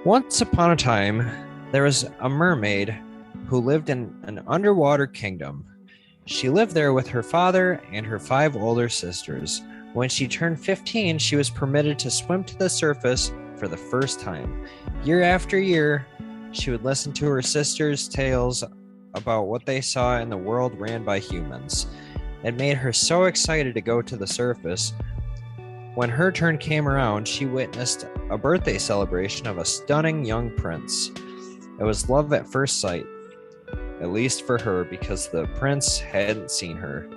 Once upon a time, there was a mermaid who lived in an underwater kingdom. She lived there with her father and her five older sisters. When she turned 15, she was permitted to swim to the surface for the first time. Year after year, she would listen to her sisters' tales about what they saw in the world ran by humans. It made her so excited to go to the surface. When her turn came around, she witnessed a birthday celebration of a stunning young prince. It was love at first sight, at least for her, because the prince hadn't seen her.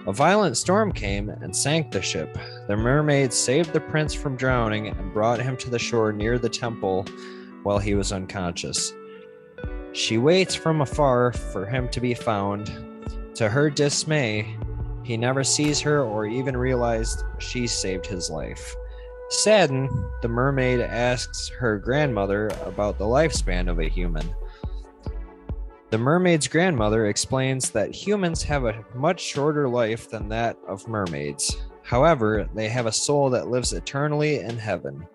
A violent storm came and sank the ship. The mermaids saved the prince from drowning and brought him to the shore near the temple while he was unconscious. She waits from afar for him to be found. To her dismay, he never sees her or even realized she saved his life. Saddened, the mermaid asks her grandmother about the lifespan of a human. The mermaid's grandmother explains that humans have a much shorter life than that of mermaids. However, they have a soul that lives eternally in heaven.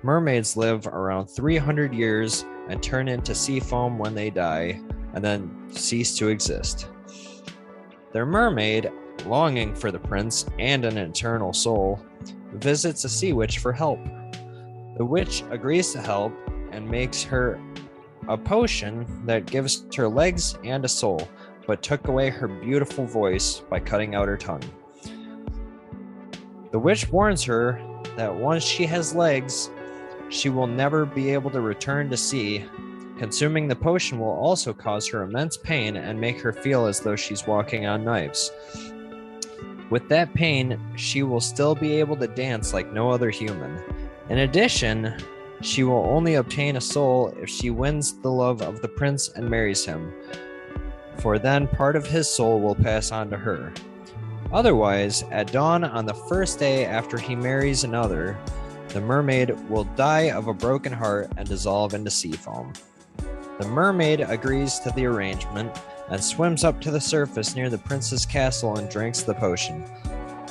Mermaids live around 300 years and turn into sea foam when they die, and then cease to exist. Their mermaid, longing for the prince and an eternal soul, visits a sea witch for help. The witch agrees to help and makes her a potion that gives her legs and a soul, but took away her beautiful voice by cutting out her tongue. The witch warns her that once she has legs, she will never be able to return to sea. Consuming the potion will also cause her immense pain and make her feel as though she's walking on knives. With that pain, she will still be able to dance like no other human. In addition, she will only obtain a soul if she wins the love of the prince and marries him, for then part of his soul will pass on to her. Otherwise, at dawn on the first day after he marries another, the mermaid will die of a broken heart and dissolve into sea foam. The mermaid agrees to the arrangement and swims up to the surface near the prince's castle and drinks the potion.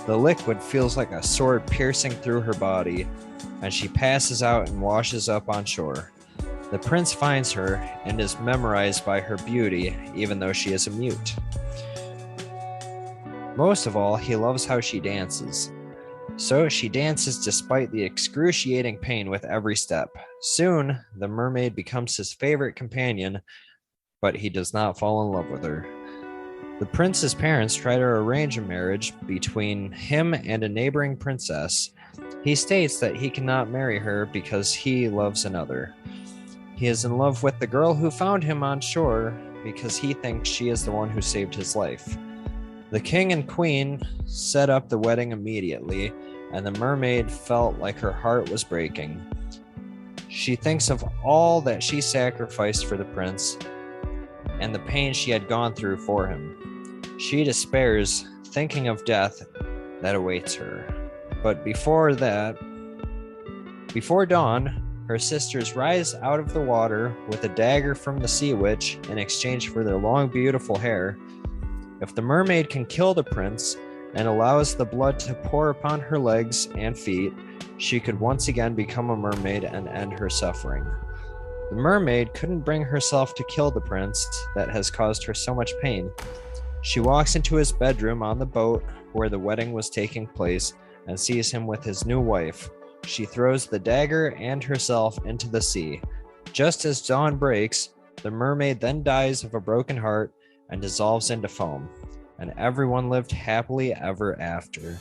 The liquid feels like a sword piercing through her body, and she passes out and washes up on shore. The prince finds her and is memorized by her beauty, even though she is a mute. Most of all, he loves how she dances. So she dances despite the excruciating pain with every step. Soon, the mermaid becomes his favorite companion, but he does not fall in love with her. The prince's parents try to arrange a marriage between him and a neighboring princess. He states that he cannot marry her because he loves another. He is in love with the girl who found him on shore because he thinks she is the one who saved his life. The king and queen set up the wedding immediately, and the mermaid felt like her heart was breaking. She thinks of all that she sacrificed for the prince and the pain she had gone through for him. She despairs, thinking of death that awaits her. But before dawn, her sisters rise out of the water with a dagger from the sea witch in exchange for their long, beautiful hair. If the mermaid can kill the prince and allows the blood to pour upon her legs and feet, she could once again become a mermaid and end her suffering. The mermaid couldn't bring herself to kill the prince that has caused her so much pain. She walks into his bedroom on the boat where the wedding was taking place and sees him with his new wife. She throws the dagger and herself into the sea. Just as dawn breaks, the mermaid then dies of a broken heart and dissolves into foam, and everyone lived happily ever after.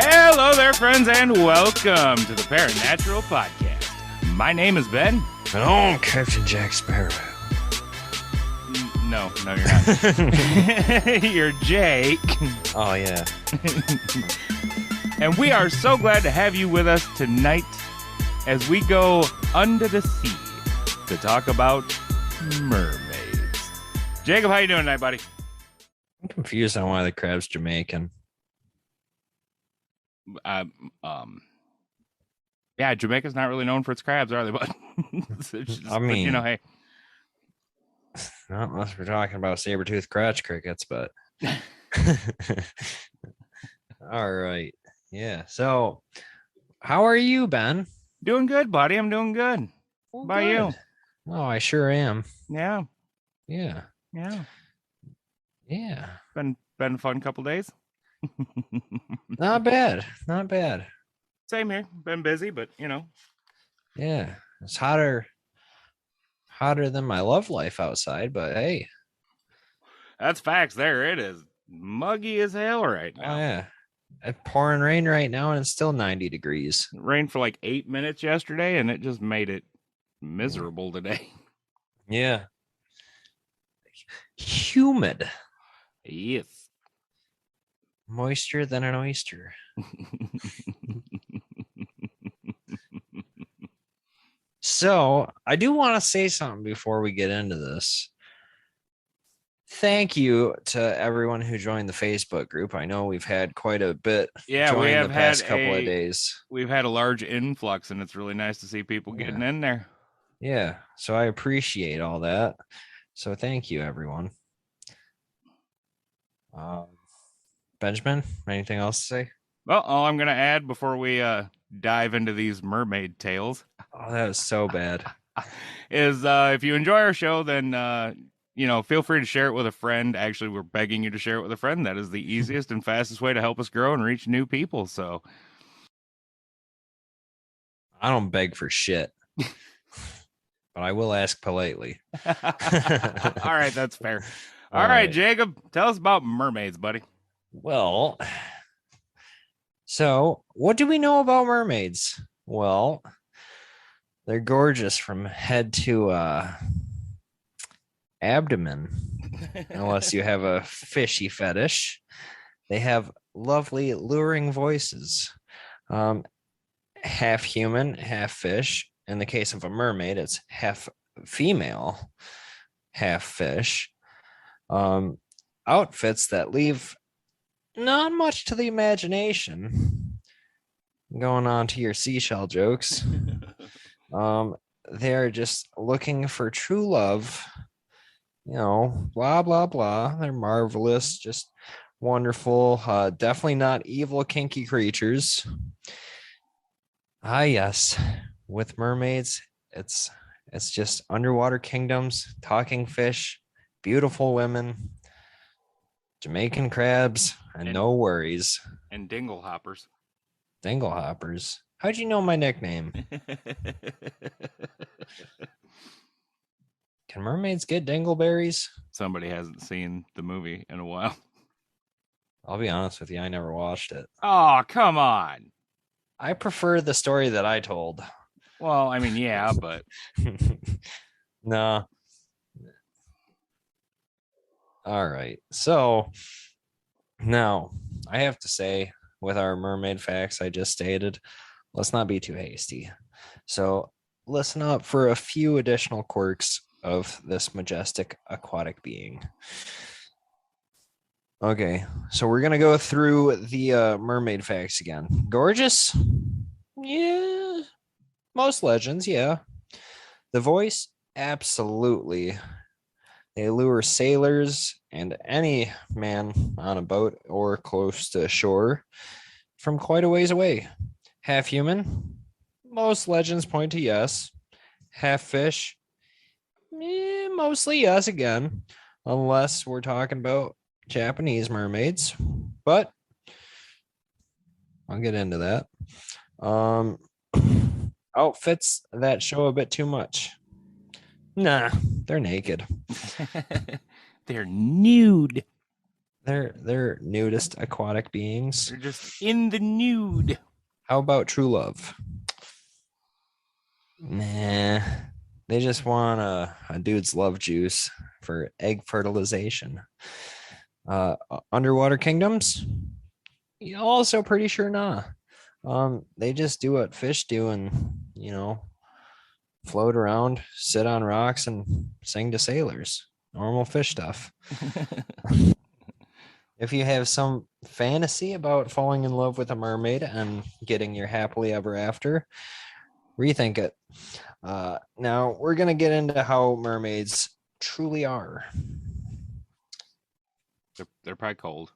Hello there, friends, and welcome to the Paranatural Podcast. My name is Ben. And I'm Captain Jack Sparrow. No, you're not. You're Jake. Oh, yeah. And we are so glad to have you with us tonight as we go under the sea to talk about mermaids. Jacob, how you doing tonight, buddy? I'm confused on why the crab's Jamaican. Yeah, Jamaica's not really known for its crabs, are they, bud? I mean, but, hey. Not unless we're talking about saber-toothed crotch crickets, but all right. Yeah. So, how are you, Ben? Doing good, buddy. I'm doing good. Well, By you? good. Oh, I sure am. Yeah, Yeah. yeah. Yeah. Been a fun couple days. Not bad. Not bad. Same here. Been busy, but Yeah. It's hotter than my love life outside, but hey. that's facts. There it is. Muggy as hell right Oh now. yeah. It's pouring rain right now and it's still 90 degrees. It rained for like 8 minutes yesterday, and it just made it miserable today. Yeah. Humid. Yes. Moisture than an oyster. So I do want to say something before we get into this. Thank you to everyone who joined the Facebook group. I know we've had quite a bit Yeah, we join have the had past couple of days. we've had a large influx, and it's really nice to see people getting in there. Yeah. So I appreciate all that. So thank you, everyone. Benjamin, anything else to say? Well, all I'm gonna add before we dive into these mermaid tales Oh, that was so bad. is if you enjoy our show, then feel free to share it with a friend. Actually, we're begging you to share it with a friend. That is the easiest and fastest way to help us grow and reach new people. So I don't beg for shit, but I will ask politely. all right, that's fair. All right, Jacob, tell us about mermaids, buddy. Well, so what do we know about mermaids? Well, they're gorgeous from head to abdomen, unless you have a fishy fetish. They have lovely, luring voices. Half human, half fish. In the case of a mermaid, it's half female, half fish. Outfits that leave not much to the imagination. Going on to your seashell jokes. They're just looking for true love. Blah, blah, blah. They're marvelous, just wonderful. Definitely not evil, kinky creatures. Ah, yes. With mermaids, it's just underwater kingdoms, talking fish, beautiful women, Jamaican crabs, and no worries. And dingle hoppers. Dingle hoppers. How'd you know my nickname? Can mermaids get dingleberries? Somebody hasn't seen the movie in a while. I'll be honest with you, I never watched it. Oh, come on. I prefer the story that I told. Well, I mean, yeah, but no. All right. So now I have to say, with our mermaid facts I just stated, let's not be too hasty. So listen up for a few additional quirks of this majestic aquatic being. Okay, so we're gonna go through the mermaid facts again. Gorgeous? Yeah. Most legends, yeah. The voice, absolutely. They lure sailors and any man on a boat or close to shore from quite a ways away. Half human? Most legends point to yes. Half fish? Mostly yes again, unless we're talking about Japanese mermaids, but I'll get into that. Outfits that show a bit too much. Nah, they're naked. They're nude. They're nudist aquatic beings. They're just in the nude. How about true love? Nah, they just want a dude's love juice for egg fertilization. Underwater kingdoms? Also pretty sure nah. They just do what fish do and float around, sit on rocks, and sing to sailors. Normal fish stuff. If you have some fantasy about falling in love with a mermaid and getting your happily ever after, rethink it. Now we're gonna get into how mermaids truly are. They're probably cold,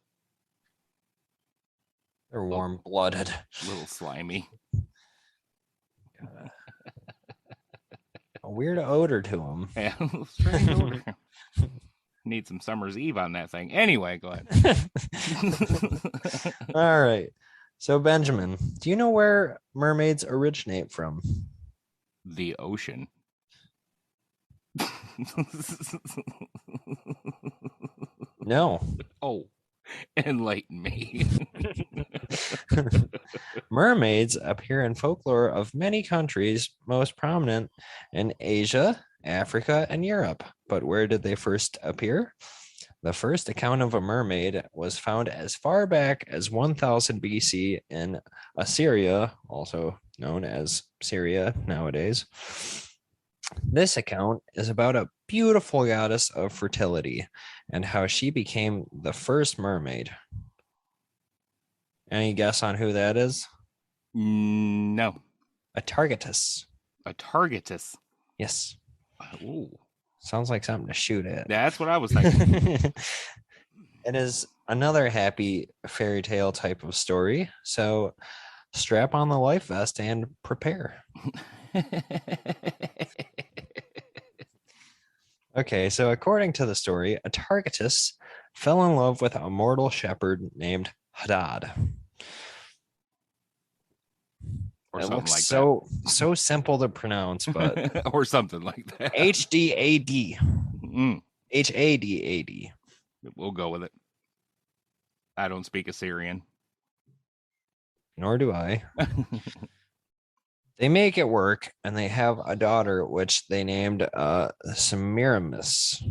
They're warm-blooded. a little slimy. A weird odor to them. Yeah, strange odor. Need some summer's eve on that thing. Anyway, go ahead. All right. So, Benjamin, do you know where mermaids originate from? The ocean. No. Oh, enlighten me. Mermaids appear in folklore of many countries, most prominent in Asia, Africa, and Europe. But where did they first appear? The first account of a mermaid was found as far back as 1000 BC in Assyria, also known as Syria nowadays. This account is about a beautiful goddess of fertility and how she became the first mermaid. Any guess on who that is? No. A targetus. A targetus. Yes. Ooh. Sounds like something to shoot at. That's what I was thinking. It is another happy fairy tale type of story. So strap on the life vest and prepare. Okay, so according to the story, a targetus fell in love with a mortal shepherd named Hadad. Or It something looks like so simple to pronounce, but that. Or something like that. HDAD. Mm, HADAD. we'll go with it. I don't speak Assyrian. Nor do I. They make it work, and they have a daughter, which they named Semiramis,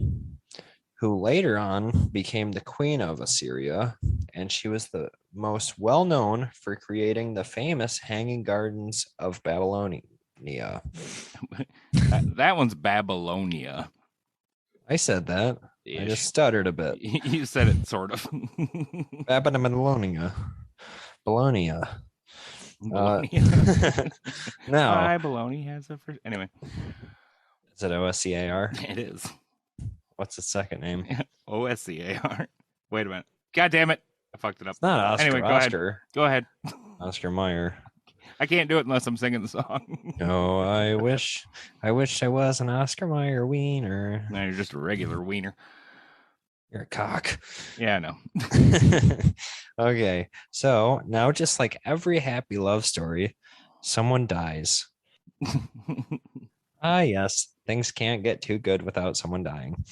who later on became the queen of Assyria, and she was the most well-known for creating the famous Hanging Gardens of Babylonia. That one's Babylonia. I said that. I just stuttered a bit. You said it sort of. Babylonia. Bologna. Bologna. No. Why Bologna has a first. Anyway. Is it OSCAR? It is. What's its second name? OSCAR. Wait a minute. God damn it. I fucked it up. It's not Oscar. Anyway, go ahead. Oscar Mayer. I can't do it unless I'm singing the song. No, I wish I was an Oscar Mayer wiener. No, you're just a regular wiener. You're a cock. Yeah, I know. Okay, so now just like every happy love story, someone dies. Yes, things can't get too good without someone dying.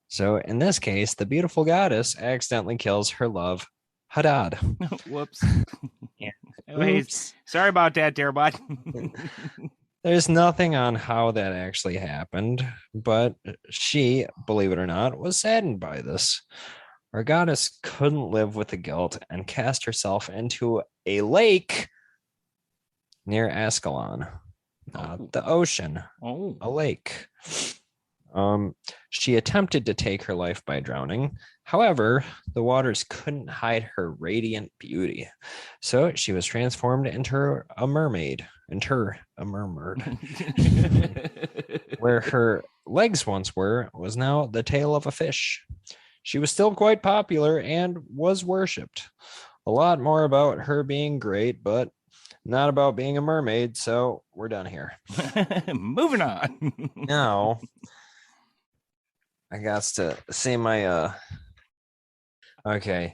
So in this case, the beautiful goddess accidentally kills her love, Hadad. Whoops. Yeah. Anyways, sorry about that, dear bud. There's nothing on how that actually happened, but she, believe it or not, was saddened by this. Our goddess couldn't live with the guilt and cast herself into a lake near Ascalon, not the ocean, a lake. She attempted to take her life by drowning. However, the waters couldn't hide her radiant beauty. So she was transformed into a mermaid. Where her legs once were was now the tail of a fish. She was still quite popular and was worshipped. A lot more about her being great, but not about being a mermaid, so we're done here. Moving on. Now, I got to say my okay.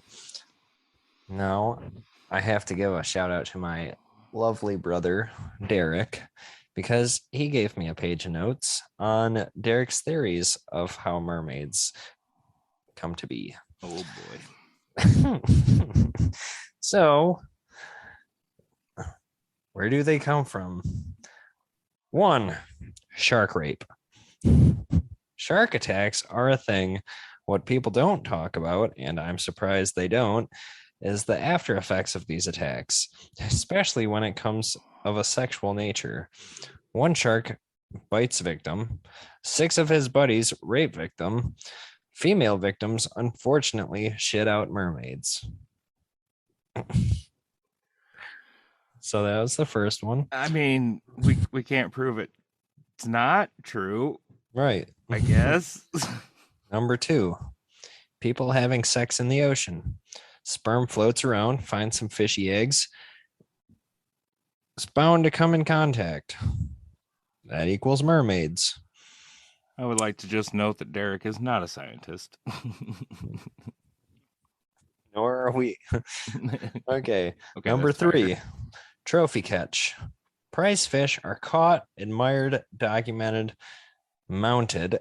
Now I have to give a shout out to my lovely brother, Derek, because he gave me a page of notes on Derek's theories of how mermaids come to be. Oh boy. So, where do they come from? 1, shark rape. Shark attacks are a thing. What people don't talk about, and I'm surprised they don't, is the after effects of these attacks, especially when it comes of a sexual nature. One shark bites victim, 6 of his buddies rape victim. Female victims unfortunately shit out mermaids. So that was the first one. I mean, we can't prove it. It's not true. Right. I guess. Number 2, people having sex in the ocean. Sperm floats around, finds some fishy eggs. It's bound to come in contact. That equals mermaids. I would like to just note that Derek is not a scientist. Nor are we. Okay. Okay, Number that's fair. 3, trophy catch. Prize fish are caught, admired, documented, mounted,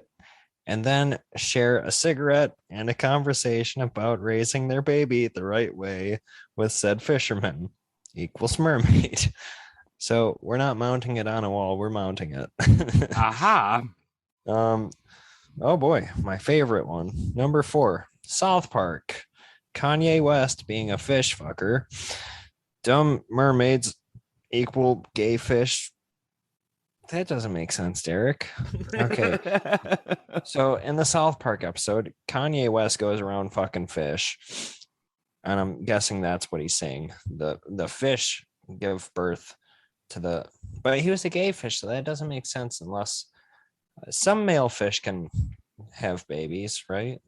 and then share a cigarette and a conversation about raising their baby the right way with said fisherman. Equals mermaid. So we're not mounting it on a wall, we're mounting it. Aha. Oh boy, my favorite one. Number 4, South Park. Kanye West being a fish fucker. Dumb mermaids equal gay fish. That doesn't make sense, Derek. Okay. So in the South Park episode, Kanye West goes around fucking fish. And I'm guessing that's what he's saying. The fish give birth to the, but he was a gay fish, so that doesn't make sense unless some male fish can have babies, right?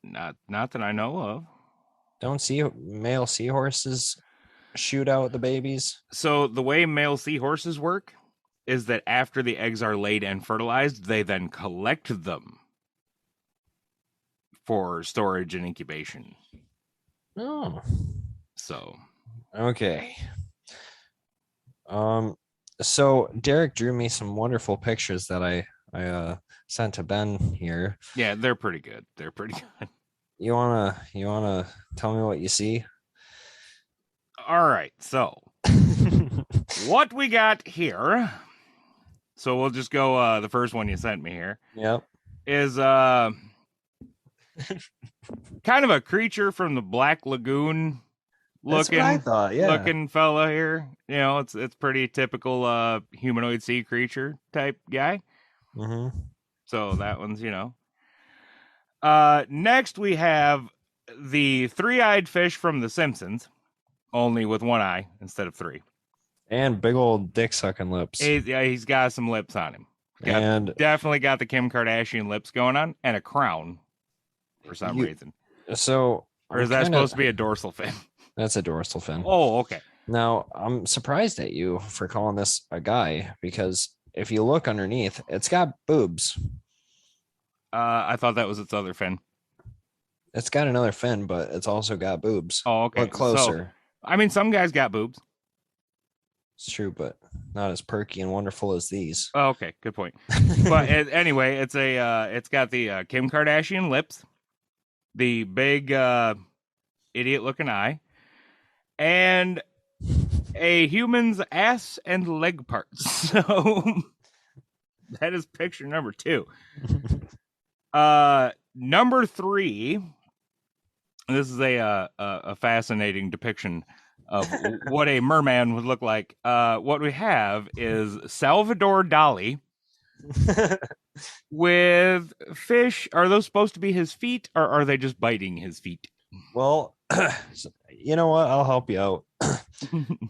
Not that I know of. Don't see male seahorses shoot out the babies? So the way male seahorses work is that after the eggs are laid and fertilized, they then collect them for storage and incubation. Oh. So Okay. So Derek drew me some wonderful pictures that I sent to Ben here. yeah, they're pretty good. They're pretty good. You wanna tell me what you see? All right. So what we got here. So we'll just go the first one you sent me here. Yep. Is kind of a creature from the Black Lagoon looking, That's what I thought, yeah. looking fella here. You know, it's pretty typical humanoid sea creature type guy. Mm-hmm. So that one's, you know. Next we have the three-eyed fish from The Simpsons, only with one eye instead of three. And big old dick sucking lips. He's got some lips on him. And Definitely got the Kim Kardashian lips going on, and a crown for some reason. So, or is that supposed to be a dorsal fin? That's a dorsal fin. Oh, okay. Now, I'm surprised at you for calling this a guy, because if you look underneath, it's got boobs. I thought that was its other fin. It's got another fin, but it's also got boobs. Oh, okay. Look closer. So, I mean, some guys got boobs. It's true, but not as perky and wonderful as these. Oh, okay, good point. But anyway, it's got the Kim Kardashian lips, the big idiot-looking eye, and a human's ass and leg parts. So that is picture number 2. Number 3. This is a fascinating depiction of what a merman would look like. What we have is Salvador Dali with fish. Are those supposed to be his feet, or are they just biting his feet? Well, you know what? I'll help you out.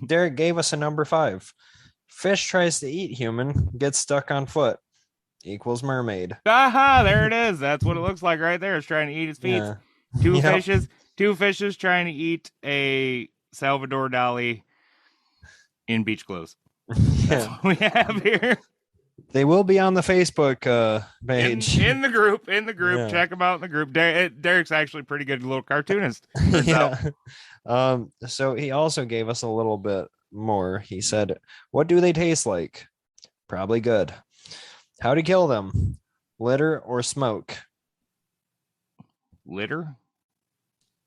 Derek gave us a number 5. Fish tries to eat human, gets stuck on foot. Equals mermaid. Aha, there it is. That's what it looks like right there. It's trying to eat his feet. Yeah. Two fishes trying to eat a Salvador Dali in beach clothes. That's what we have here. They will be on the Facebook page. In the group. Yeah. Check them out in the group. Derek's actually a pretty good little cartoonist. Yeah. So he also gave us a little bit more. He said, what do they taste like? Probably good. How to kill them? Litter or smoke? Litter?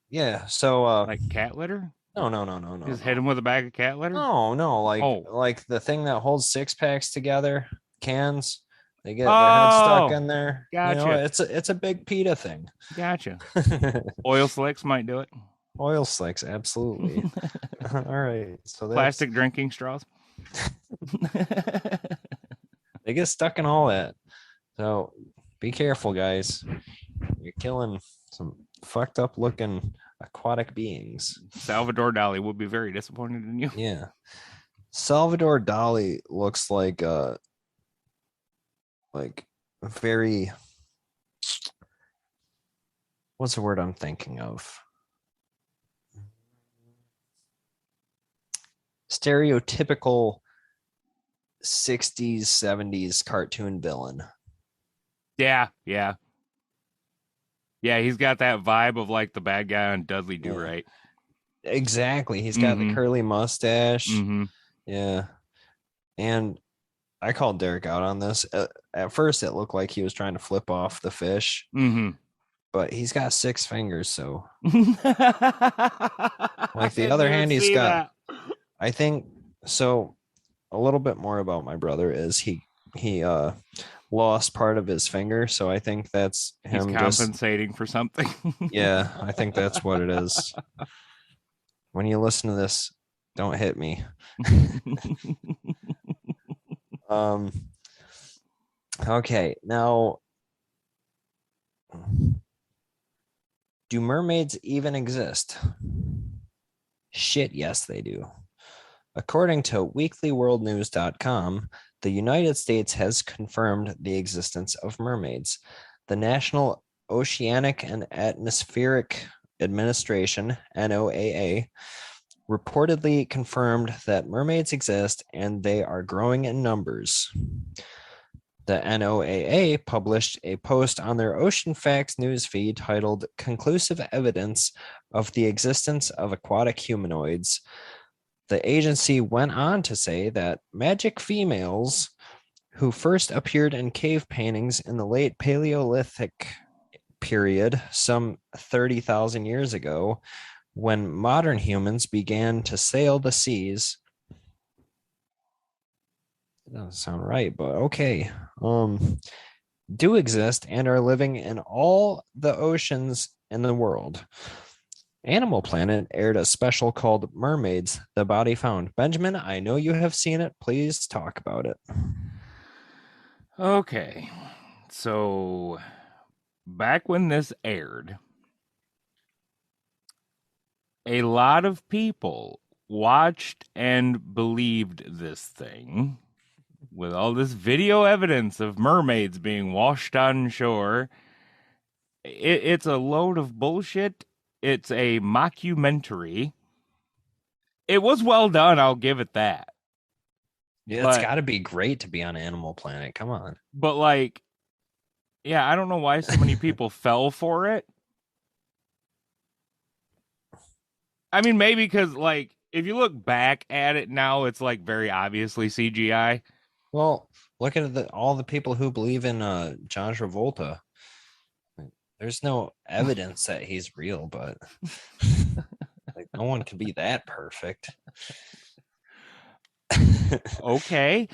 Yeah. So like cat litter? No. Just hit him with a bag of cat litter? No. Like the thing that holds 6-packs together, cans. They get their head stuck in there. Gotcha. You know, it's a big PETA thing. Gotcha. Oil slicks might do it. Oil slicks, absolutely. All right. So plastic drinking straws. They get stuck in all that. So be careful, guys. You're killing some fucked up looking aquatic beings. Salvador Dali would be very disappointed in you. Yeah. Salvador Dali looks like very, what's the word I'm thinking of? Stereotypical 60s, 70s cartoon villain. Yeah, yeah. Yeah, he's got that vibe of like the bad guy on Dudley Do Yeah, Right. exactly. He's got the Mm-hmm. curly mustache. Mm-hmm. Yeah. And I called Derek out on this. At first, it looked like he was trying to flip off the fish, Mm-hmm. but he's got 6 fingers. So, I like the didn't other even hand, he's see got, that. I think, so a little bit more about my brother is he lost part of his finger. So I think that's He's him just, compensating for something. yeah, I think that's what it is. When you listen to this, don't hit me. Um, okay, now, do mermaids even exist? Shit, yes, they do. According to weeklyworldnews.com, the United States has confirmed the existence of mermaids. The National Oceanic and Atmospheric Administration, NOAA, reportedly confirmed that mermaids exist and they are growing in numbers. The NOAA published a post on their Ocean Facts newsfeed titled Conclusive Evidence of the Existence of Aquatic Humanoids. The agency went on to say that magic females who first appeared in cave paintings in the late Paleolithic period, some 30,000 years ago, when modern humans began to sail the seas. It doesn't sound right, but okay. Do exist and are living in all the oceans in the world. Animal Planet aired a special called Mermaids, The Body Found. Benjamin, I know you have seen it. Please talk about it. Okay. So back when this aired, a lot of people watched and believed this thing with all this video evidence of mermaids being washed on shore. It's a load of bullshit. It's a mockumentary. It was well done, I'll give it that. Yeah, it's But got to be great to be on Animal Planet. Come on. like, yeah, I don't know why so many people fell for it. I mean, maybe because like if you look back at it now, it's like very obviously CGI. Well, look at all the people who believe in John Travolta. There's no evidence that he's real, but like no one can be that perfect. Okay.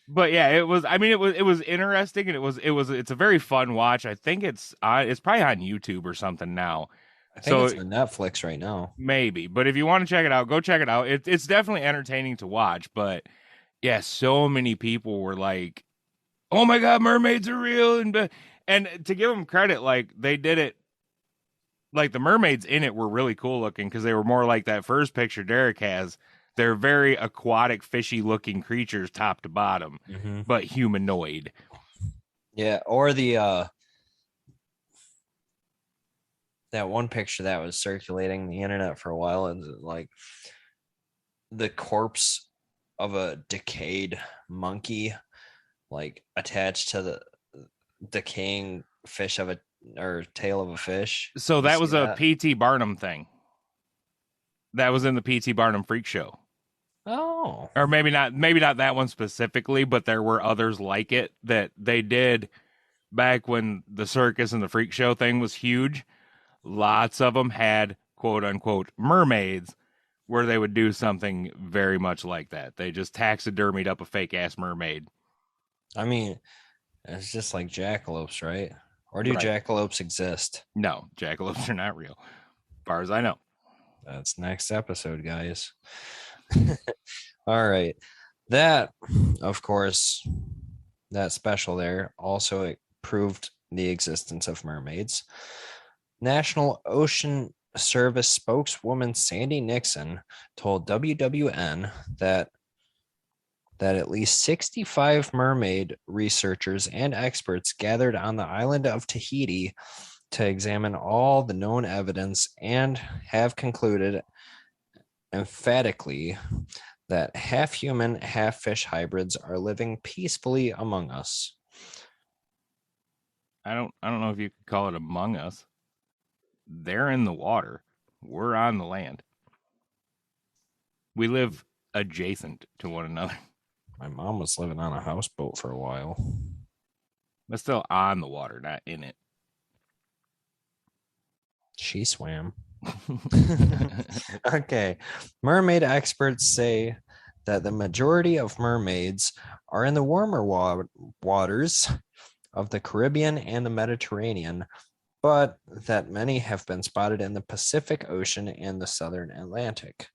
But yeah, it was. I mean, it was interesting, and it's a very fun watch. I think it's probably on YouTube or something now. I think So it's on Netflix right now. maybe, but if you want to check it out, go check it out. It's definitely entertaining to watch. But yeah, so many people were like, "Oh my god, mermaids are real!" And to give them credit, like they did it. Like the mermaids in it were really cool looking because they were more like that first picture Derek has. They're very aquatic, fishy looking creatures, top to bottom, Mm-hmm. but humanoid. Yeah, or the that one picture that was circulating the internet for a while, and like the corpse of a decayed monkey, like attached to the decaying fish of a or tail of a fish. So You that see was a that? P.T. Barnum thing. That was in the P.T. Barnum Freak Show. Oh, Or maybe not that one specifically, but there were others like it that they did back when the circus and the freak show thing was huge. Lots of them had quote unquote mermaids where they would do something very much like that. They just taxidermied up a fake ass mermaid. I mean, it's just like jackalopes, right? Or do Right. jackalopes exist? No, jackalopes are not real, as far as I know. That's next episode, guys. All right. That, of course, that special there also proved the existence of mermaids. National Ocean Service spokeswoman Sandy Nixon told WWN that that at least 65 mermaid researchers and experts gathered on the island of Tahiti to examine all the known evidence and have concluded emphatically that half human, half fish hybrids are living peacefully among us. I don't know if you could call it among us. They're in the water. We're on the land. We live adjacent to one another. My mom was living on a houseboat for a while. But still on the water, not in it. She swam. Okay. Mermaid experts say that the majority of mermaids are in the warmer waters of the Caribbean and the Mediterranean, but that many have been spotted in the Pacific Ocean and the Southern Atlantic.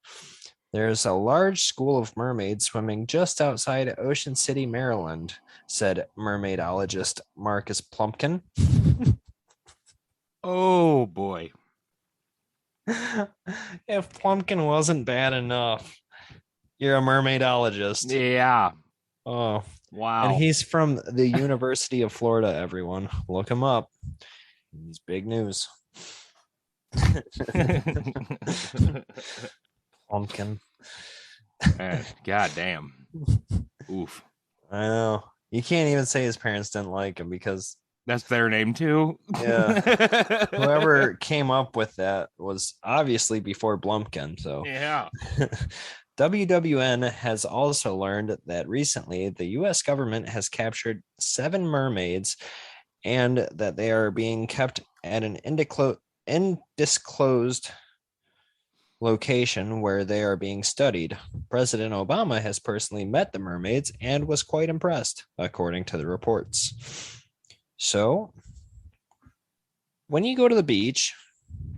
There's a large school of mermaids swimming just outside Ocean City, Maryland, said mermaidologist Marcus Plumpkin. Oh, boy. If Plumpkin wasn't bad enough, you're a mermaidologist. Yeah. Oh, wow. And he's from the University of Florida, everyone. Look him up. He's big news. Pumpkin. God damn. Oof. I know. You can't even say his parents didn't like him because that's their name too. Yeah. Whoever came up with that was obviously before Blumpkin. So yeah. WWN has also learned that recently the US government has captured 7 mermaids and that they are being kept at an undisclosed location where they are being studied. President Obama has personally met the mermaids and was quite impressed, according to the reports. So, when you go to the beach,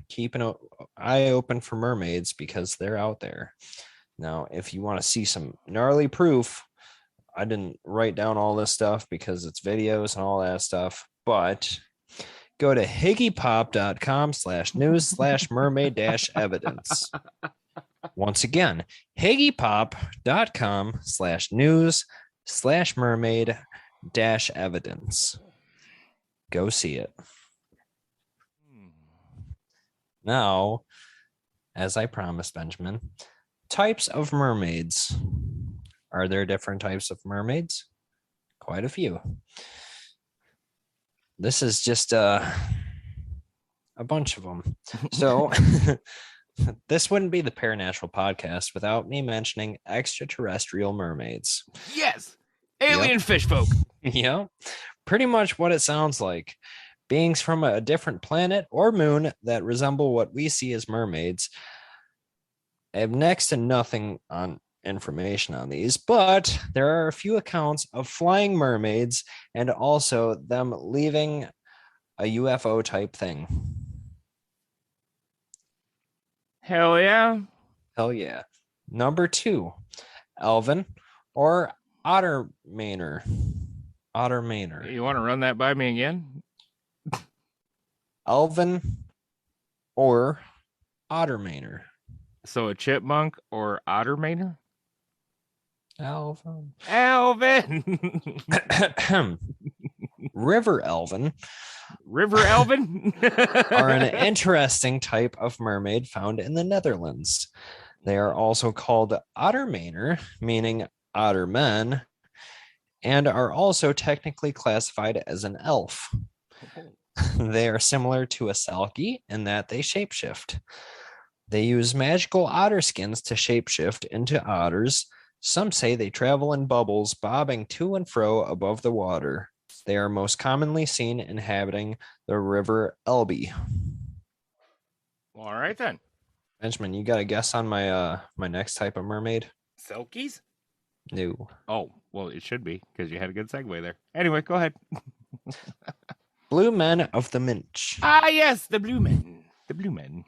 keep an eye open for mermaids because they're out there. Now, if you want to see some gnarly proof, I didn't write down all this stuff because it's videos and all that stuff, but go to higgypop.com/news/mermaid-evidence. Once again, higgypop.com/news/mermaid-evidence. Go see it. Now, as I promised, Benjamin, types of mermaids. Are there different types of mermaids? Quite a few. This is just a bunch of them. So this wouldn't be the Paranatural podcast without me mentioning extraterrestrial mermaids. Yes. Alien fish folk. Yeah. Pretty much what it sounds like. Beings from a different planet or moon that resemble what we see as mermaids. I have next to nothing on information on these, but there are a few accounts of flying mermaids and also them leaving a UFO type thing. Hell yeah. Hell yeah. Number 2, Elven or Ottermaner. Ottermaner. You want to run that by me again? Elven or Ottermaner. So a chipmunk or ottermaner? Elven. River Elven. River Elven are an interesting type of mermaid found in the Netherlands. They are also called Ottermaner, meaning otter men, and are also technically classified as an elf. They are similar to a Selkie in that they shapeshift. They use magical otter skins to shapeshift into otters. Some say they travel in bubbles, bobbing to and fro above the water. They are most commonly seen inhabiting the River Elbe. All right then. Benjamin, you got a guess on my my next type of mermaid? Selkies? No. Oh, well, it should be because you had a good segue there. Anyway, go ahead. Blue men of the Minch. Ah, yes, the blue men. The blue men.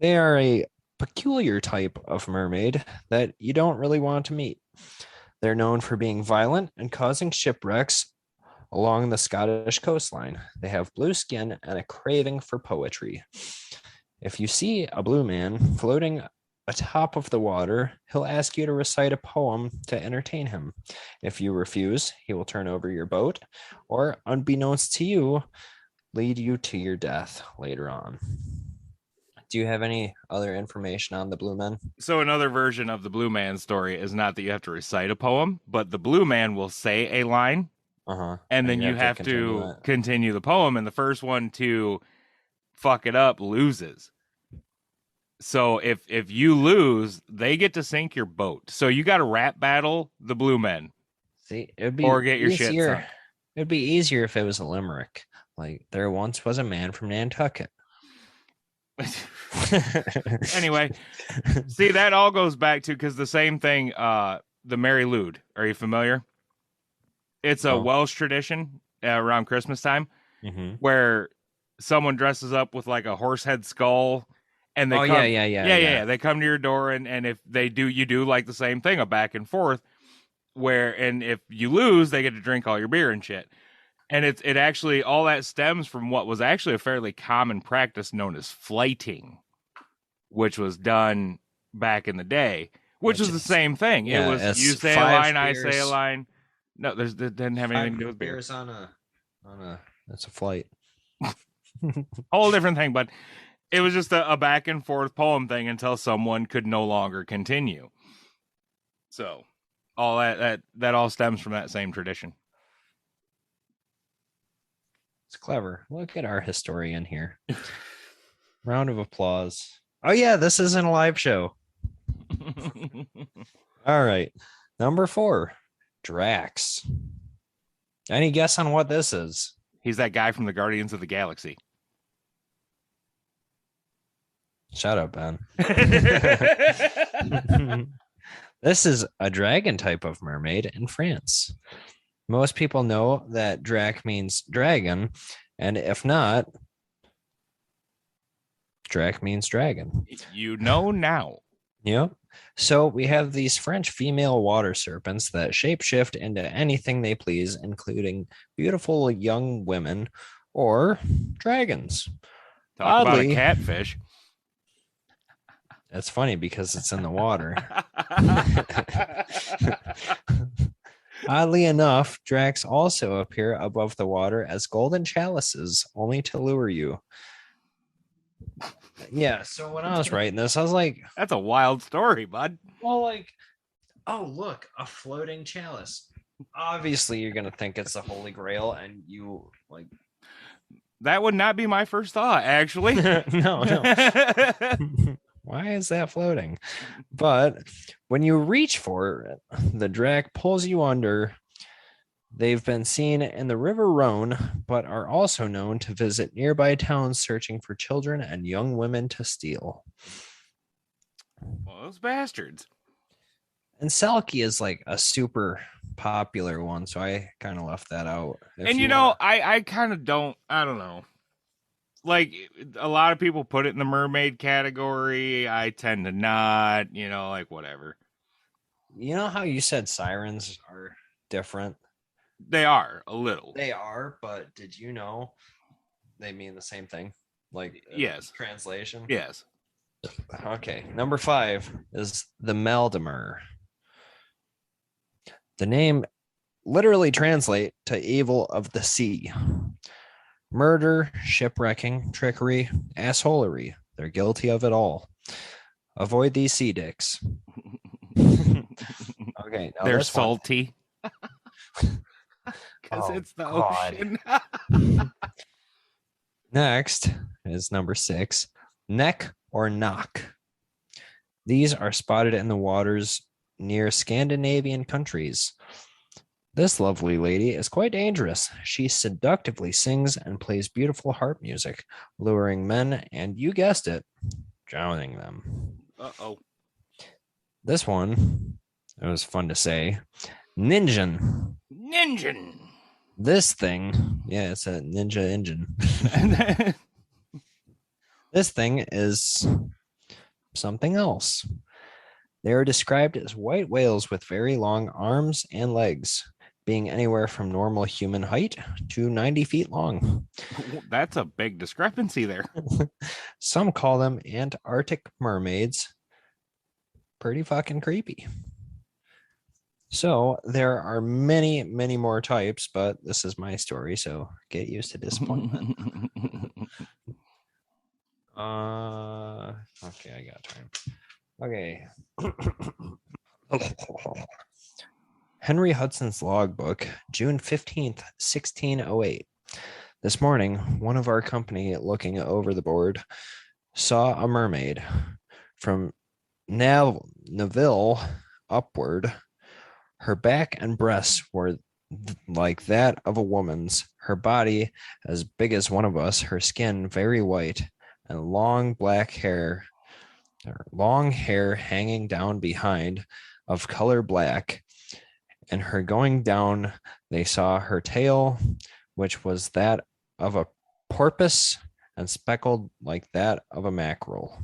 They are a peculiar type of mermaid that you don't really want to meet. They're known for being violent and causing shipwrecks along the Scottish coastline. They have blue skin and a craving for poetry. If you see a blue man floating atop of the water, he'll ask you to recite a poem to entertain him. If you refuse, he will turn over your boat, or, unbeknownst to you, lead you to your death later on. Do you have any other information on the Blue Men? So another version of the Blue Man story is not that you have to recite a poem, but the Blue Man will say a line, Uh-huh. and And then you you have to have continue to it. continue the poem, and the first one to fuck it up loses. So if you lose, they get to sink your boat. So you got to rap battle the Blue Men See, it'd or be get your shit easier. sunk. It'd be easier if it was a limerick. Like, there once was a man from Nantucket. Anyway, see, that all goes back to because the same thing, the Mary Lude. Are you familiar? It's a Oh. Welsh tradition around Christmas time Hmm. where someone dresses up with like a horse head skull and they Oh, yeah, come yeah, yeah, yeah, yeah, yeah. yeah. They come to your door and if they do, you do like the same thing, a back and forth where and if you lose, they get to drink all your beer and shit. And it actually all that stems from what was actually a fairly common practice known as flighting, which was done back in the day, which Which was the is, same thing. It yeah, was you it's say a line, I say a 5 beers, line. No, that didn't have anything to do with beer. on a that's a flight. Whole different thing, but it was just a back and forth poem thing until someone could no longer continue. So all that all stems from that same tradition. It's clever. Look at our historian here. Round of applause. Oh yeah, this isn't a live show. All right. Number 4, Drax. Any guess on what this is? He's that guy from the Guardians of the Galaxy. Shut up, Ben. This is a dragon type of mermaid in France. Most people know that Drac means dragon, and if not, Drac means dragon. You know now. Yep. So we have these French female water serpents that shapeshift into anything they please, including beautiful young women or dragons. Talk about a Oddly, catfish. that's funny because it's in the water. Oddly enough, Dracs also appear above the water as golden chalices, only to lure you. Yeah, so when I was writing this, I was like, That's a wild story, bud. well, like, oh, look, a floating chalice. Obviously, you're going to think it's the Holy Grail, and you, like, That would not be my first thought, actually. no. Why is that floating? But when you reach for it, the Drac pulls you under. They've been seen in the River Rhone, but are also known to visit nearby towns searching for children and young women to steal. Well, those bastards. And Selkie is like a super popular one, so I kind of left that out. And you know, I kind of don't, I don't know. Like, a lot of people put it in the mermaid category. I tend to not, like whatever. You know how you said sirens are different? They are a little. They are, but did you know they mean the same thing? Like, yes. Translation? Yes. Okay. Number 5 is the Maldemer. The name literally translate to evil of the sea. Murder, shipwrecking, trickery, assholery. They're guilty of it all. Avoid these sea dicks. Okay. They're salty. Because it's the ocean. Next is number 6, neck or knock. These are spotted in the waters near Scandinavian countries. This lovely lady is quite dangerous. She seductively sings and plays beautiful harp music, luring men and, you guessed it, drowning them. Uh-oh. This one, it was fun to say, Ninjan. Ninjan. This thing, yeah, it's a ninja engine. This thing is something else. They are described as white whales with very long arms and legs, being anywhere from normal human height to 90 feet long. That's a big discrepancy there. Some call them Antarctic mermaids. pretty fucking creepy. So there are many, many more types, but this is my story, so get used to disappointment. Okay, I got time. Okay. Henry Hudson's logbook, June 15th, 1608. This morning, one of our company looking over the board saw a mermaid from Neville upward. Her back and breasts were like that of a woman's, her body as big as one of us, her skin very white, and long hair hanging down behind of color black. And her going down, they saw her tail, which was that of a porpoise and speckled like that of a mackerel.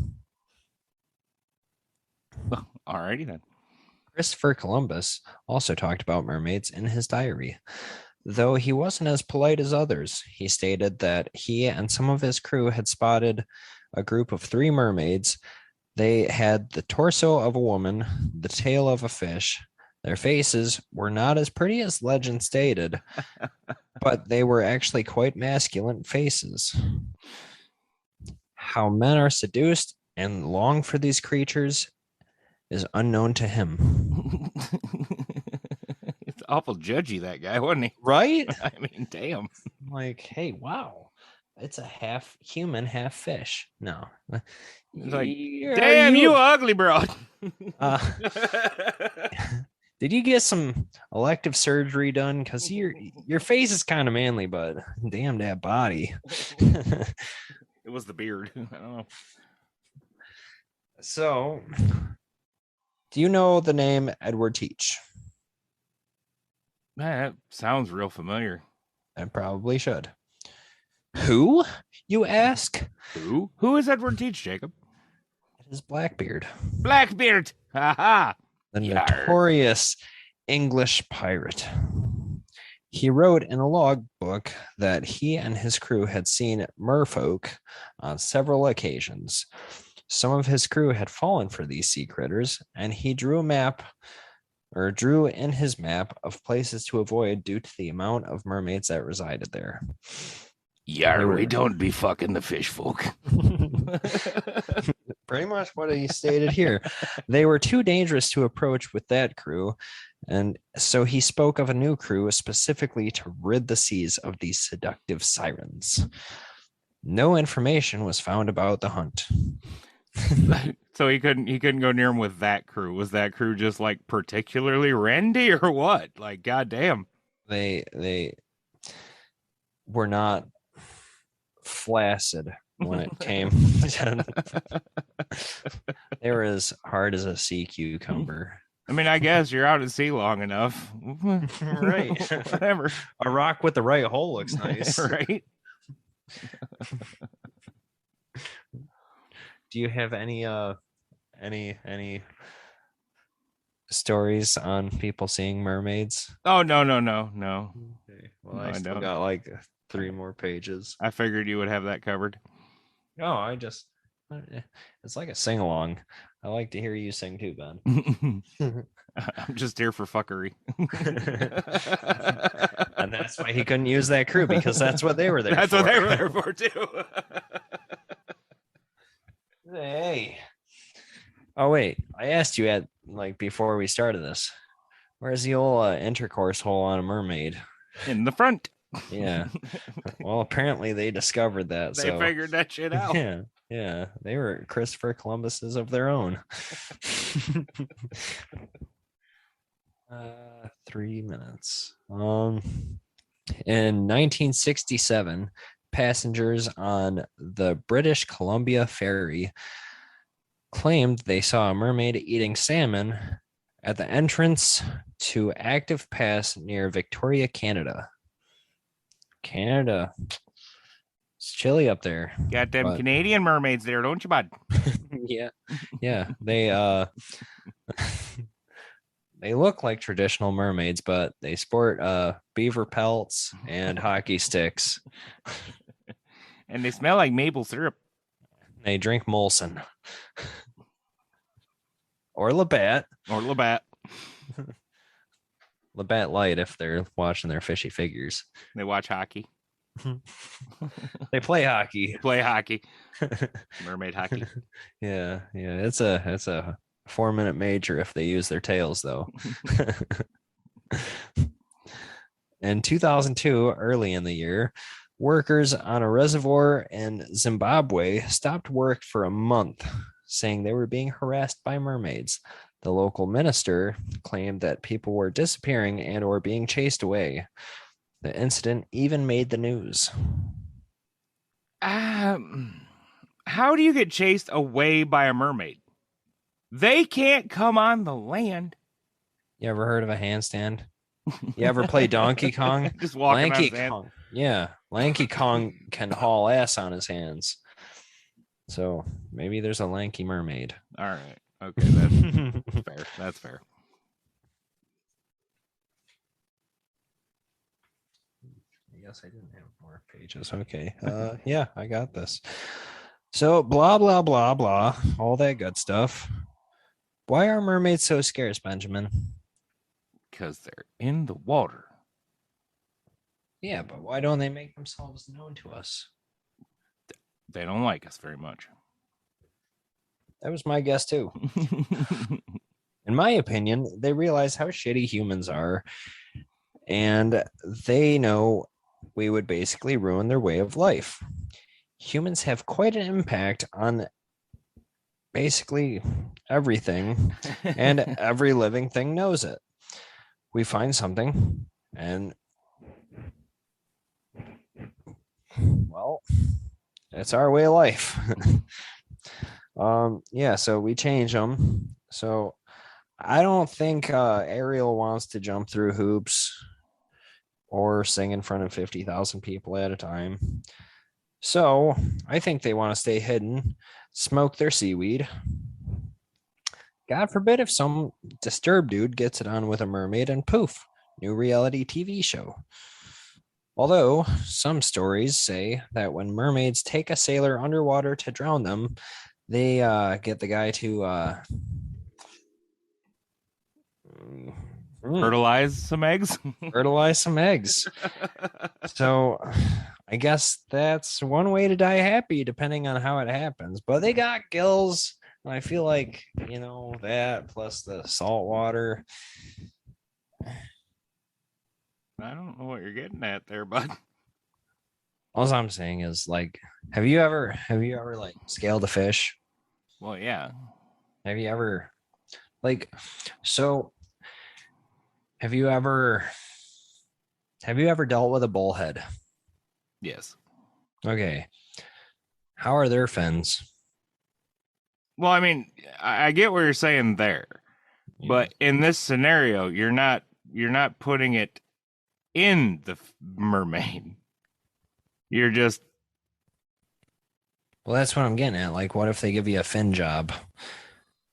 Alrighty then. Christopher Columbus also talked about mermaids in his diary. Though he wasn't as polite as others, he stated that he and some of his crew had spotted a group of 3 mermaids. They had the torso of a woman, the tail of a fish. Their faces were not as pretty as legend stated, but they were actually quite masculine faces. How men are seduced and long for these creatures is unknown to him. It's awful judgy, that guy, wasn't he? Right? I mean, damn. Like, hey, wow. It's a half human, half fish. No. It's like, damn, you ugly, bro. Did you get some elective surgery done? Because your face is kind of manly, but damn that body. It was the beard. I don't know. So, do you know the name Edward Teach? Man, that sounds real familiar. I probably should. Who, you ask? Who? Who is Edward Teach, Jacob? It is Blackbeard. Blackbeard! Ha ha! The notorious English pirate. He wrote in a logbook that he and his crew had seen merfolk on several occasions. Some of his crew had fallen for these sea critters, and he drew in his map of places to avoid due to the amount of mermaids that resided there. We don't be fucking the fish folk. Pretty much what he stated here. They were too dangerous to approach with that crew, and so he spoke of a new crew specifically to rid the seas of these seductive sirens. No information was found about the hunt. So he couldn't go near him with that crew. Was that crew just like particularly randy or what? Like, goddamn. They were not flaccid when it came. They were as hard as a sea cucumber. I mean, I guess you're out at sea long enough. Right. Whatever. A rock with the right hole looks nice. Right. Do you have any stories on people seeing mermaids? Oh, no. Okay. Well, No, I still got like 3 more pages. I figured you would have that covered. No, it's like a sing-along. I like to hear you sing too, Ben. I'm just here for fuckery. And that's why he couldn't use that crew, because that's what they were there for. That's what they were there for too. Hey. Oh wait, I asked you before we started this. Where's the old intercourse hole on a mermaid? In the front. Yeah. Well, apparently they discovered that. They figured that shit out. Yeah. They were Christopher Columbuses of their own. 3 minutes. In 1967, passengers on the British Columbia ferry claimed they saw a mermaid eating salmon at the entrance to Active Pass near Victoria, Canada. It's chilly up there. Got them Canadian mermaids there, don't you, bud? Yeah. They they look like traditional mermaids, but they sport beaver pelts and hockey sticks. And they smell like maple syrup. They drink Molson. or Labatt. or Labatt. Labatt Light if they're watching their fishy figures. They watch hockey. They play They hockey. play hockey. Mermaid hockey. Yeah, it's a 4-minute major if they use their tails though. In 2002, early in the year, workers on a reservoir in Zimbabwe stopped work for a month, saying they were being harassed by mermaids. The local minister claimed that people were disappearing and or being chased away. The incident even made the news. Um, how do you get chased away by a mermaid? They can't come on the land. You ever heard of a handstand? You ever play Donkey Kong? Just walking on Lanky his hand. Kong. Yeah, Lanky Kong can haul ass on his hands. So maybe there's a lanky mermaid. All right. Okay, that's fair. That's fair. Yes, I didn't have more pages. Okay. Yeah, I got this. So blah blah blah blah, all that good stuff. Why are mermaids so scarce, Benjamin? Because they're in the water. Yeah, but why don't they make themselves known to us? They don't like us very much. That was my guess too. In my opinion, they realize how shitty humans are, and they know we would basically ruin their way of life. Humans have quite an impact on basically everything, and every living thing knows it. We find something, and well, it's our way of life. Yeah, so we change them. So I don't think Ariel wants to jump through hoops or sing in front of 50,000 people at a time. So I think they want to stay hidden, smoke their seaweed. God forbid if some disturbed dude gets it on with a mermaid and poof, new reality TV show. Although some stories say that when mermaids take a sailor underwater to drown them, they get the guy to Fertilize some eggs. fertilize some eggs. So I guess that's one way to die happy, depending on how it happens. But they got gills. And I feel like, that plus the salt water. I don't know what you're getting at there, bud. All I'm saying is, like, have you ever like scaled a fish? Well, yeah. Have you ever like so have you ever dealt with a bullhead? Yes. Okay. How are their fins? Well, I mean, I get what you're saying there, but in this scenario, you're not putting it in the mermaid. You're just. Well, that's what I'm getting at. Like, what if they give you a fin job?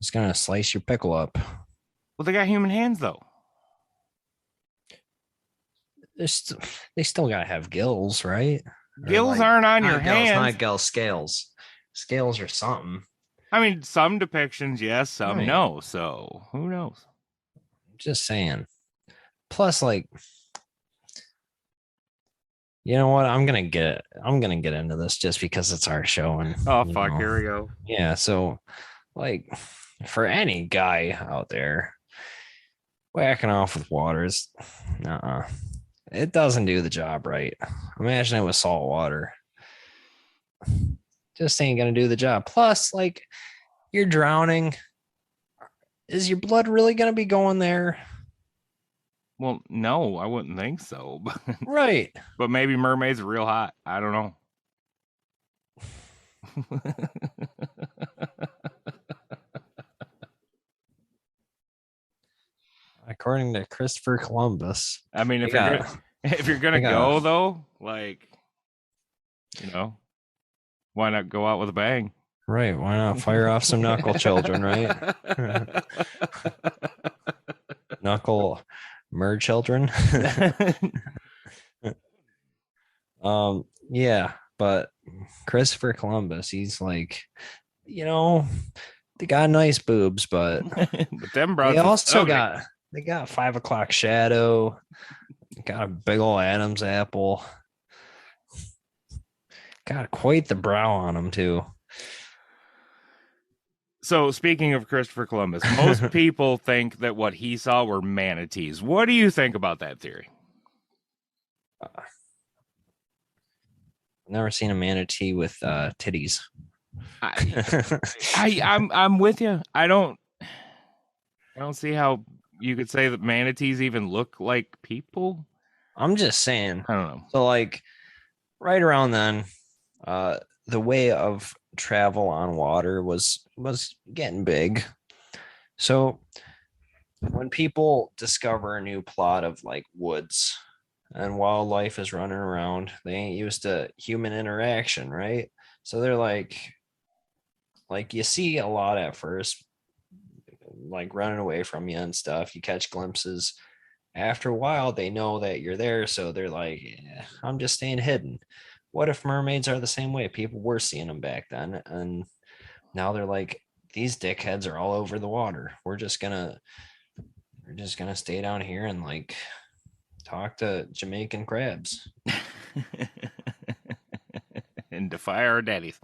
It's gonna slice your pickle up. Well, they got human hands though. They still gotta have gills, right? Gills aren't on your gills, hands. not gills, scales. Scales or something. I mean, some depictions, yes, some Right. no. So who knows? Just saying. Plus, like, you know what? I'm gonna get into this just because it's our show. And oh fuck, here we go. Yeah, so like for any guy out there, whacking off with waters, it doesn't do the job right. Imagine it with salt water. Just ain't gonna do the job. Plus, like, you're drowning. Is your blood really gonna be going there? Well, no, I wouldn't think so. Right. But maybe mermaids are real hot. I don't know. According to Christopher Columbus. I mean, if you're gonna go though, like, why not go out with a bang? Right. Why not fire off some knuckle children, right? Knuckle mer children. Yeah, but Christopher Columbus, he's like, they got nice boobs, but But them they broads is also ugly. got 5 o'clock shadow, got a big old Adam's apple, got quite the brow on them too. So speaking of Christopher Columbus, most people think that what he saw were manatees. What do you think about that theory? Never seen a manatee with titties. I, I'm with you. I don't see how you could say that manatees even look like people. I'm just saying. I don't know. So like right around then, the way of travel on water was getting big. So when people discover a new plot of like woods and wildlife is running around, they ain't used to human interaction, right? So they're like you see a lot at first, like running away from you and stuff. You catch glimpses. After a while, they know that you're there, so they're like, "Yeah, I'm just staying hidden." What if mermaids are the same way? People were seeing them back then, and now they're like, these dickheads are all over the water. We're just gonna stay down here and like talk to Jamaican crabs. And defy our daddies.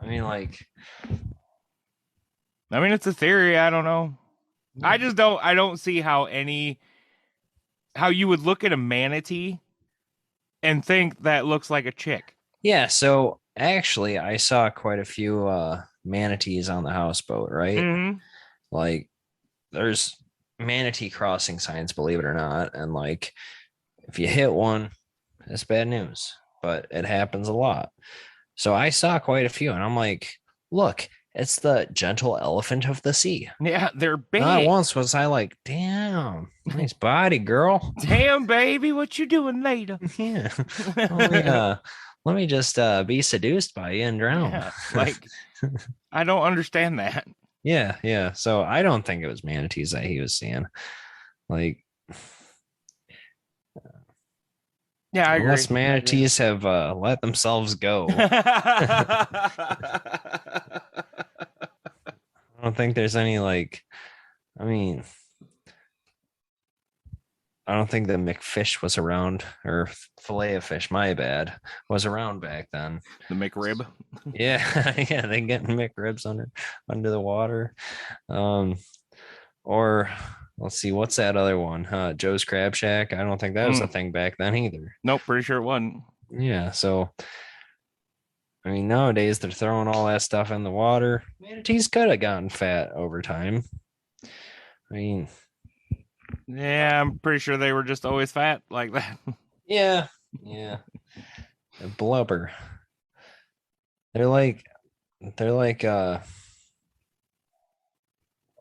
I mean, like, I mean, it's a theory. I don't know. I don't see how you would look at a manatee and think that looks like a chick. yeah. So actually, I saw quite a few manatees on the houseboat, right? Mm-hmm. Like, there's manatee crossing signs, believe it or not, and like, if you hit one, it's bad news, but it happens a lot. So I saw quite a few, and I'm like, look, it's the gentle elephant of the sea. Yeah, they're Not big. once was I like, damn, nice body, girl. Damn, baby, what you doing later? Yeah. Let me just be seduced by you and drown. Yeah, like I don't understand that. Yeah, yeah. So I don't think it was manatees that he was seeing. Like, Yeah, I agree. unless manatees have let themselves go, I don't think there's any like. I mean, I don't think the McFish was around, or fillet of fish, my bad, was around back then. The McRib. Yeah, yeah, they getting McRibs under the water. Um, or let's see, what's that other one? Joe's Crab Shack. I don't think that was a thing back then either. Nope, pretty sure it wasn't. Yeah, so I mean, nowadays they're throwing all that stuff in the water. Manatees could have gotten fat over time. I mean, Yeah, I'm pretty sure they were just always fat like that. yeah, yeah, blubber. They're like, they're like, oh,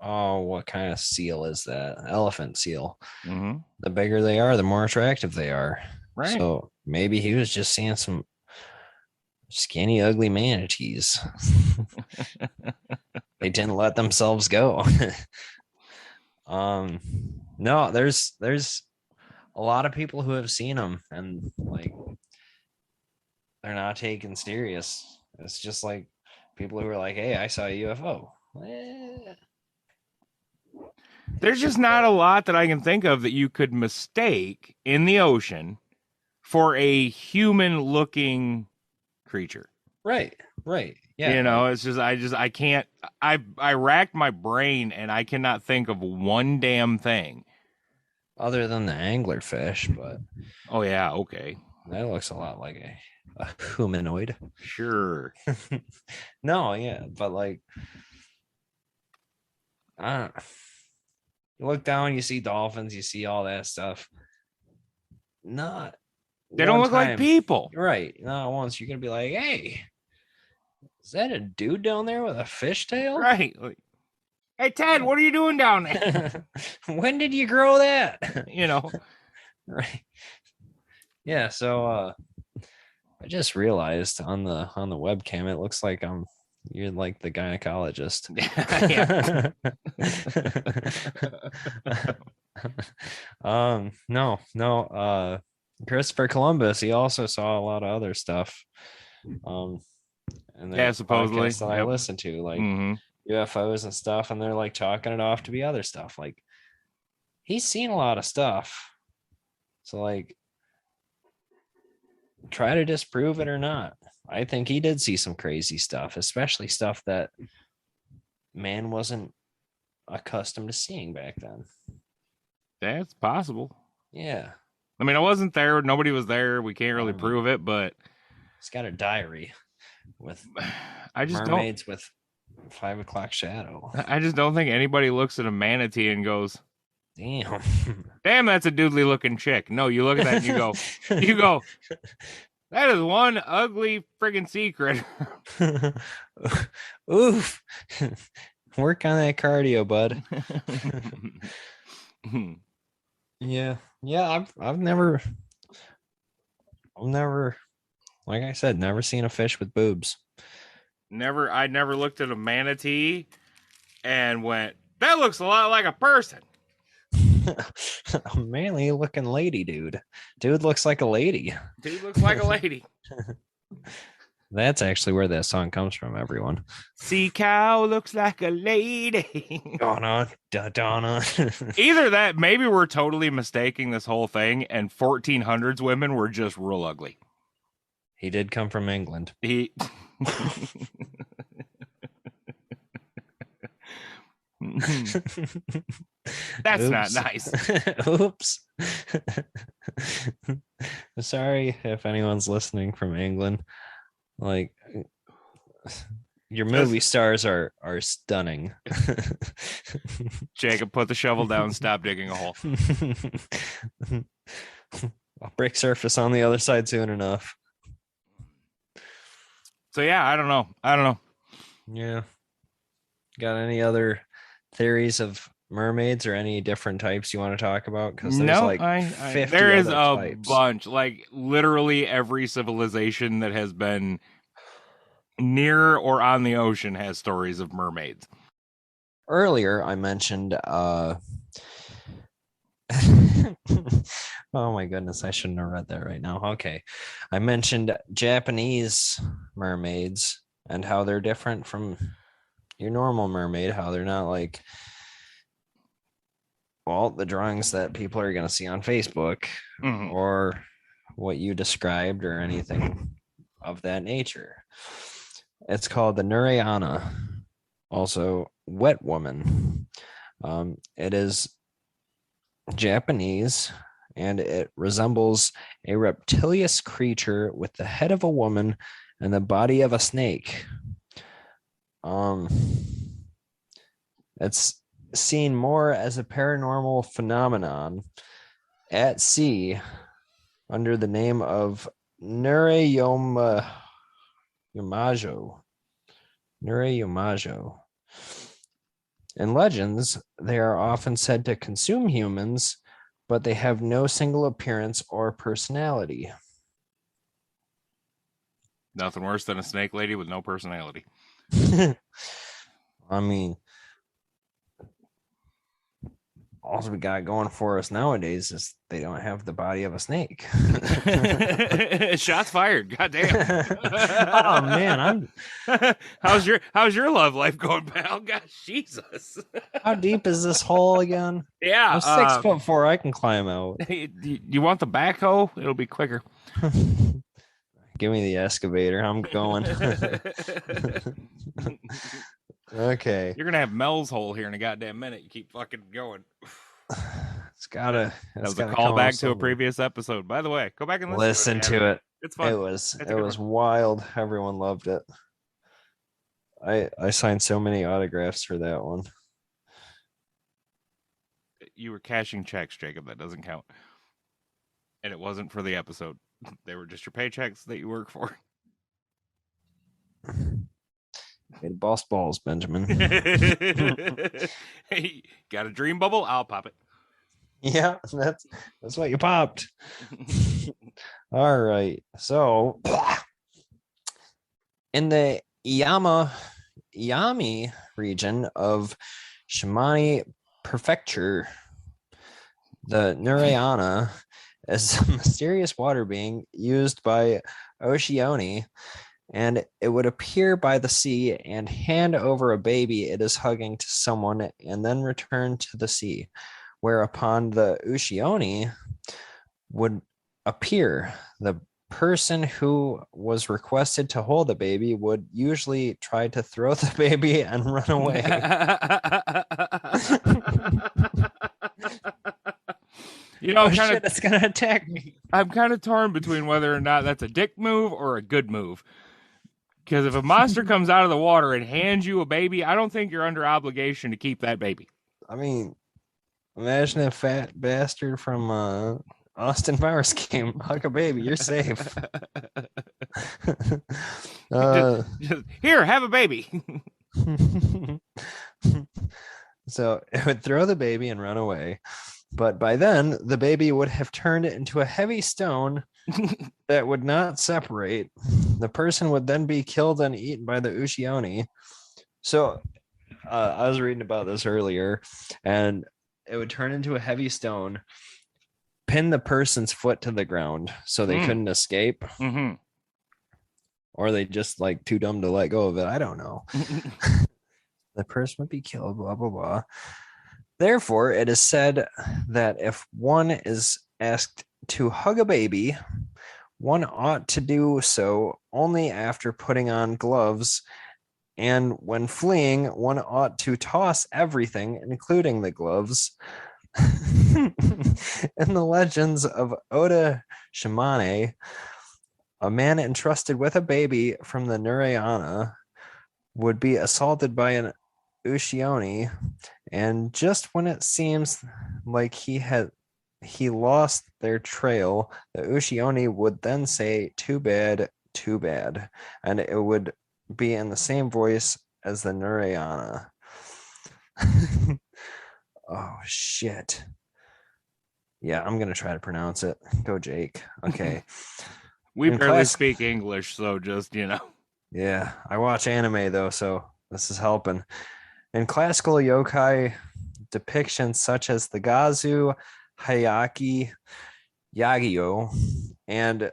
what kind of seal is that? Elephant seal. Mm-hmm. The bigger they are, the more attractive they are. Right. So maybe he was just seeing some skinny, ugly manatees. They didn't let themselves go. um, no, there's a lot of people who have seen them and like they're not taken serious. It's just like people who are like, "Hey, I saw a UFO." There's just not a lot that I can think of that you could mistake in the ocean for a human looking creature. Right, right, yeah. You know, Like, it's just I can't I racked my brain and I cannot think of one damn thing. other than the anglerfish, but Oh yeah, okay. that looks a lot like a humanoid. Sure. No, yeah, but like, I don't. You look down, you see dolphins, you see all that stuff. Not They don't one look like time, people. right? Not once. You're gonna be like, "Hey, is that a dude down there with a fishtail?" Right. Like, hey Ted, what are you doing down there? When did you grow that? You know. Right. Yeah. So I just realized on the webcam, it looks like you're like the gynecologist. No. Christopher Columbus, he also saw a lot of other stuff. Um in Yeah, that supposedly. podcast that I listen to, like UFOs and stuff, and they're like talking it off to be other stuff. Like he's seen a lot of stuff. So like try to disprove it or not. I think he did see some crazy stuff, especially stuff that man wasn't accustomed to seeing back then. That's possible. Yeah. I mean, I wasn't there. Nobody was there. We can't really prove it, but he's got a diary with I just mermaids with 5 o'clock shadow. I just don't think anybody looks at a manatee and goes, damn, that's a doodly looking chick. No, you look at that and you go, that is one ugly friggin' secret. Oof. Work on that cardio, bud. Yeah. I've never, like I said, never seen a fish with boobs. I never looked at a manatee and went, that looks a lot like a person. A manly looking lady, dude. Dude looks like a lady. Dude looks like a lady. That's actually where that song comes from, everyone. Sea cow looks like a lady. Donna. Either that, maybe we're totally mistaking this whole thing, and 1400s women were just real ugly. He did come from England. That's not nice. Oops. Sorry if anyone's listening from England. Like, your movie stars are stunning. Jacob, put the shovel down. Stop digging a hole. I'll break surface on the other side soon enough. So yeah, I don't know. Yeah. Got any other theories of mermaids or any different types you want to talk about? Because there's 50 there is a types. bunch. Like literally every civilization that has been near or on the ocean has stories of mermaids. Earlier, I mentioned oh my goodness, I shouldn't have read that right now. Okay. I mentioned Japanese mermaids and how they're different from your normal mermaid, how they're not like, well, the drawings that people are going to see on Facebook or what you described or anything of that nature. It's called the Nurayana, also wet woman. It is Japanese, and it resembles a reptilious creature with the head of a woman and the body of a snake. It's seen more as a paranormal phenomenon at sea under the name of Nurayamajo. In legends, they are often said to consume humans, but they have no single appearance or personality. Nothing worse than a snake lady with no personality. I mean, all we got going for us nowadays is they don't have the body of a snake. Shots fired. God damn. Oh man, how's your love life going, pal? Gosh, Jesus. How deep is this hole again? Yeah. I'm 6'4". I can climb out. You want the backhoe? It'll be quicker. Give me the excavator. I'm going. Okay. You're gonna have Mel's hole here in a goddamn minute. You keep fucking going. It's gotta. That was a callback to a previous episode. By the way, go back and listen to it. It's fun. It was wild. Everyone loved it. I signed so many autographs for that one. You were cashing checks, Jacob. That doesn't count. And it wasn't for the episode. They were just your paychecks that you work for. Made boss balls, Benjamin. Hey, got a dream bubble? I'll pop it. Yeah, that's what you popped. All right. So in the Yami region of Shimane Prefecture, the Nurayana is a mysterious water being used by Oceani and it would appear by the sea and hand over a baby it is hugging to someone and then return to the sea, whereupon the Ushioni would appear. The person who was requested to hold the baby would usually try to throw the baby and run away. Oh shit, it's gonna attack me. I'm kind of torn between whether or not that's a dick move or a good move. Because if a monster comes out of the water and hands you a baby, I don't think you're under obligation to keep that baby. I mean, imagine a fat bastard from Austin Powers came, hug a baby, you're safe. Just, here, have a baby. So it would throw the baby and run away. But by then, the baby would have turned into a heavy stone that would not separate. The person would then be killed and eaten by the Ushioni. So I was reading about this earlier, and it would turn into a heavy stone, pin the person's foot to the ground so they couldn't escape. Mm-hmm. Or they just like too dumb to let go of it. I don't know. The person would be killed, blah, blah, blah. Therefore, it is said that if one is asked to hug a baby, one ought to do so only after putting on gloves. And when fleeing, one ought to toss everything, including the gloves. In the legends of Oda Shimane, a man entrusted with a baby from the Nurayana would be assaulted by an Ushioni, and just when it seems like he lost their trail, the Ushioni would then say, too bad, and it would be in the same voice as the Nurayana. Oh shit. Yeah, I'm gonna try to pronounce it. Go Jake. Okay. We barely speak English, so just, Yeah, I watch anime though, so this is helping. In classical yokai depictions such as the Gazu, Hayaki, Yagyo, and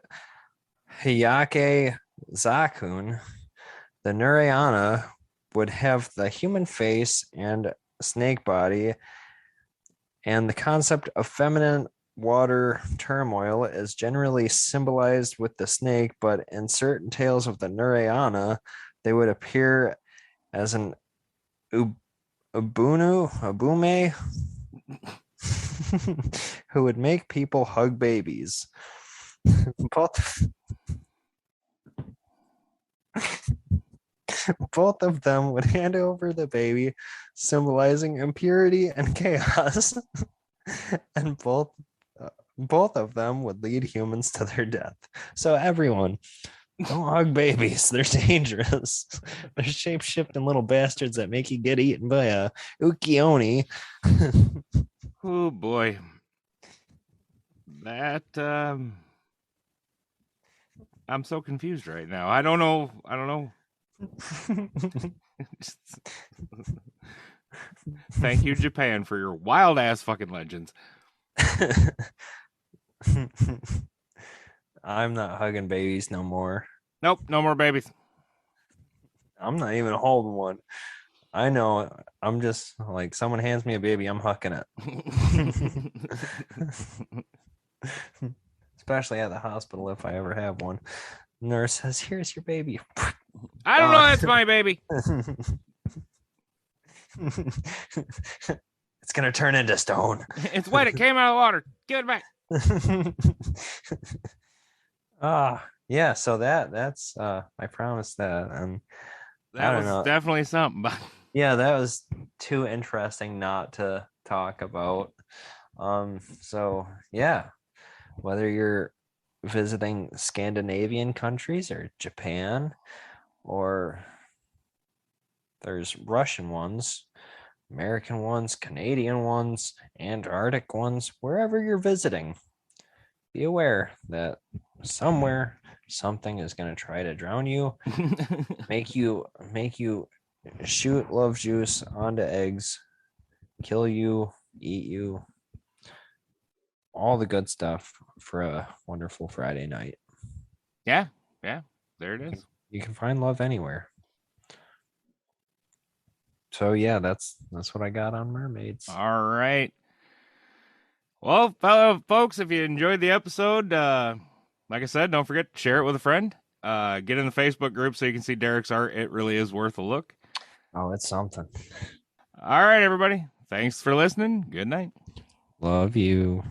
Hayake Zakun, the Nurayana would have the human face and snake body, and the concept of feminine water turmoil is generally symbolized with the snake, but in certain tales of the Nurayana, they would appear as an abume, who would make people hug babies. Both of them would hand over the baby, symbolizing impurity and chaos. And both of them would lead humans to their death. So everyone, don't hug babies. They're dangerous. They're shape-shifting little bastards that make you get eaten by a ukioni. Oh boy. That I'm so confused right now. I don't know. Thank you, Japan, for your wild ass fucking legends. I'm not hugging babies no more. Nope, no more babies. I'm not even holding one. I know. I'm just like, someone hands me a baby, I'm hucking it. Especially at the hospital if I ever have one. Nurse says, "Here's your baby." I don't know. That's my baby. It's gonna turn into stone. It's wet. It came out of the water. Give it back. Yeah. So that's I promised that, and that was definitely something. But yeah, that was too interesting not to talk about. So yeah, whether you're visiting Scandinavian countries or Japan, or there's Russian ones, American ones, Canadian ones, Antarctic ones, wherever you're visiting, be aware that somewhere something is going to try to drown you, make you shoot love juice onto eggs, kill you, eat you, all the good stuff for a wonderful Friday night. Yeah, there it is. You can find love anywhere. So yeah, that's what I got on mermaids. All right. Well, folks, if you enjoyed the episode, like I said, don't forget to share it with a friend. Get in the Facebook group so you can see Derek's art. It really is worth a look. Oh, it's something. All right, everybody. Thanks for listening. Good night. Love you.